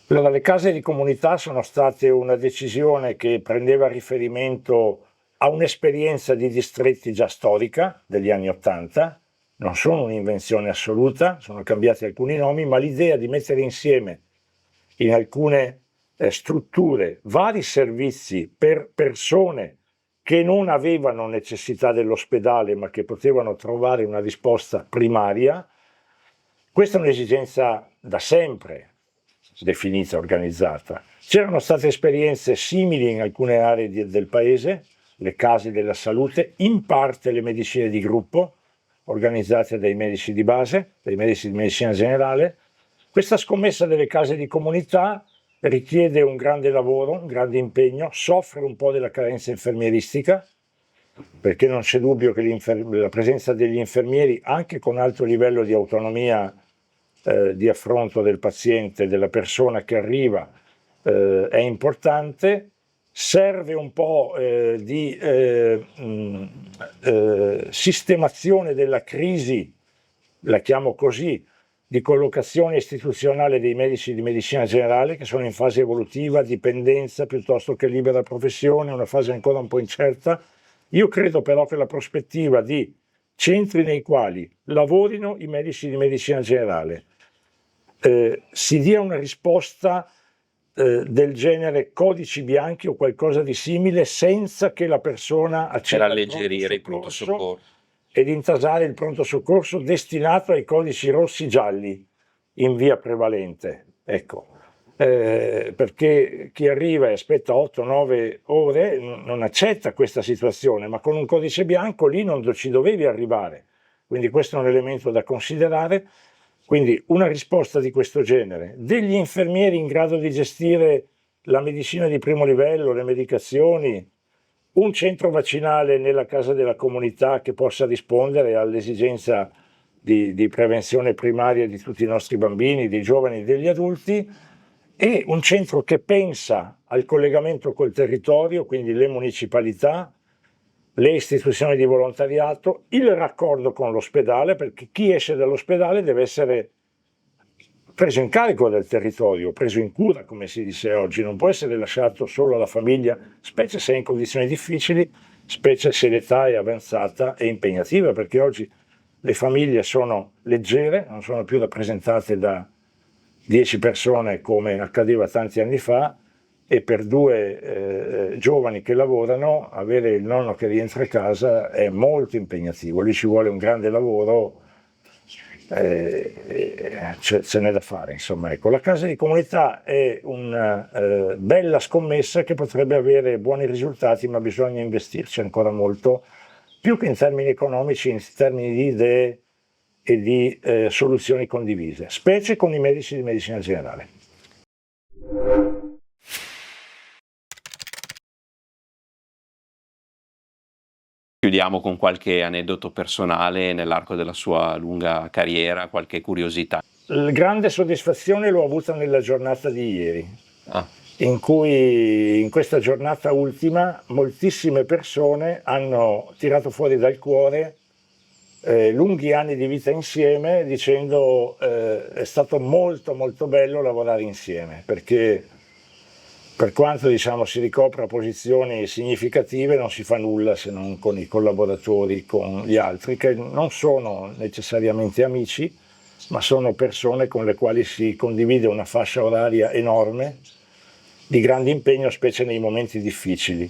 Allora, le case di comunità sono state una decisione che prendeva riferimento a un'esperienza di distretti già storica degli anni '80, non sono un'invenzione assoluta, sono cambiati alcuni nomi, ma l'idea di mettere insieme in alcune strutture vari servizi per persone che non avevano necessità dell'ospedale ma che potevano trovare una risposta primaria, questa è un'esigenza da sempre definita, organizzata. C'erano state esperienze simili in alcune aree del paese, le case della salute, in parte le medicine di gruppo, organizzate dai medici di base, dai medici di medicina generale. Questa scommessa delle case di comunità richiede un grande lavoro, un grande impegno, soffre un po' della carenza infermieristica, perché non c'è dubbio che la presenza degli infermieri, anche con alto livello di autonomia di affronto del paziente, della persona che arriva, è importante. Serve un po' di sistemazione della crisi, la chiamo così, di collocazione istituzionale dei medici di medicina generale che sono in fase evolutiva, dipendenza piuttosto che libera professione, una fase ancora un po' incerta. Io credo però che la prospettiva di centri nei quali lavorino i medici di medicina generale si dia una risposta del genere codici bianchi o qualcosa di simile senza che la persona per acceda al alleggerire il pronto soccorso. ed intasare il pronto soccorso destinato ai codici rossi gialli in via prevalente. Ecco. Perché chi arriva e aspetta 8-9 ore non accetta questa situazione, ma con un codice bianco lì non ci dovevi arrivare. Quindi questo è un elemento da considerare. Quindi una risposta di questo genere, degli infermieri in grado di gestire la medicina di primo livello, le medicazioni, un centro vaccinale nella casa della comunità che possa rispondere all'esigenza di prevenzione primaria di tutti i nostri bambini, dei giovani e degli adulti, e un centro che pensa al collegamento col territorio, quindi le municipalità, le istituzioni di volontariato, il raccordo con l'ospedale, perché chi esce dall'ospedale deve essere preso in carico del territorio, preso in cura, come si dice oggi, non può essere lasciato solo alla famiglia, specie se è in condizioni difficili, specie se l'età è avanzata e impegnativa, perché oggi le famiglie sono leggere, non sono più rappresentate da 10 persone come accadeva tanti anni fa, e per due giovani che lavorano avere il nonno che rientra a casa è molto impegnativo, lì ci vuole un grande lavoro, ce n'è da fare, insomma. Ecco, la casa di comunità è una bella scommessa che potrebbe avere buoni risultati, ma bisogna investirci ancora molto, più che in termini economici, in termini di idee e di soluzioni condivise, specie con i medici di medicina generale. Chiudiamo con qualche aneddoto personale nell'arco della sua lunga carriera, qualche curiosità. La grande soddisfazione l'ho avuta nella giornata di ieri, in cui in questa giornata ultima moltissime persone hanno tirato fuori dal cuore lunghi anni di vita insieme, dicendo è stato molto molto bello lavorare insieme, perché per quanto si ricopra posizioni significative non si fa nulla se non con i collaboratori, con gli altri che non sono necessariamente amici, ma sono persone con le quali si condivide una fascia oraria enorme di grande impegno, specie nei momenti difficili.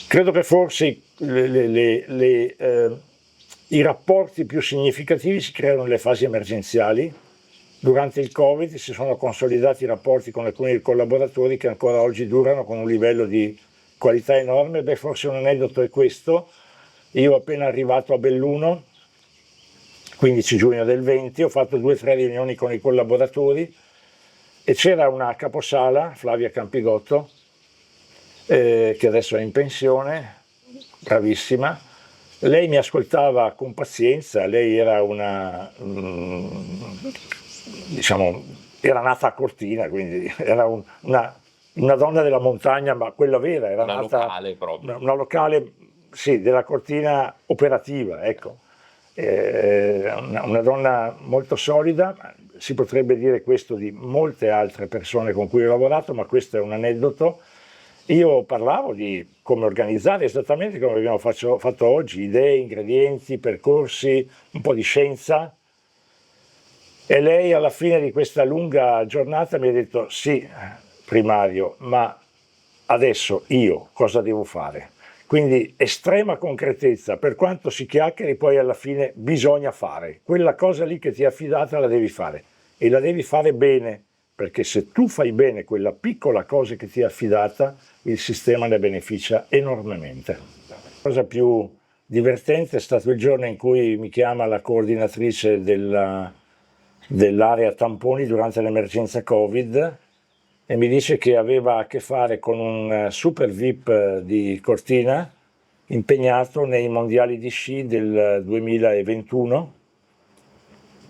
Credo che forse i rapporti più significativi si creano nelle fasi emergenziali. Durante il Covid si sono consolidati i rapporti con alcuni dei collaboratori che ancora oggi durano con un livello di qualità enorme. Forse un aneddoto è questo. Io appena arrivato a Belluno, 15 giugno del 20, ho fatto 2 o 3 riunioni con i collaboratori e c'era una caposala, Flavia Campigotto, che adesso è in pensione, bravissima. Lei mi ascoltava con pazienza, lei era era nata a Cortina, quindi era una donna della montagna, ma quella vera, era una nata locale proprio. Una locale, sì, della Cortina operativa, ecco. Una donna molto solida, si potrebbe dire questo di molte altre persone con cui ho lavorato, ma questo è un aneddoto. Io parlavo di come organizzare esattamente come abbiamo fatto oggi, idee, ingredienti, percorsi, un po' di scienza. E lei alla fine di questa lunga giornata mi ha detto: sì, primario, ma adesso io cosa devo fare? Quindi estrema concretezza, per quanto si chiacchieri, poi alla fine bisogna fare. Quella cosa lì che ti è affidata la devi fare e la devi fare bene, perché se tu fai bene quella piccola cosa che ti è affidata, il sistema ne beneficia enormemente. La cosa più divertente è stato il giorno in cui mi chiama la coordinatrice dell'area tamponi durante l'emergenza Covid e mi dice che aveva a che fare con un super VIP di Cortina impegnato nei mondiali di sci del 2021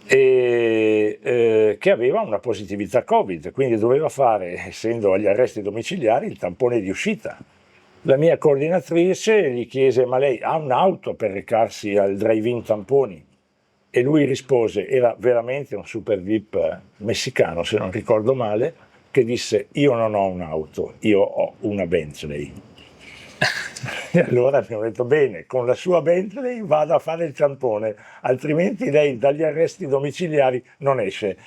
e che aveva una positività Covid, quindi doveva fare, essendo agli arresti domiciliari, il tampone di uscita. La mia coordinatrice gli chiese: ma lei ha un'auto per recarsi al drive-in tamponi? E lui rispose, era veramente un super VIP messicano se non ricordo male, che disse: io non ho un'auto, io ho una Bentley. E allora abbiamo detto: bene, con la sua Bentley vada a fare il tampone, altrimenti lei dagli arresti domiciliari non esce.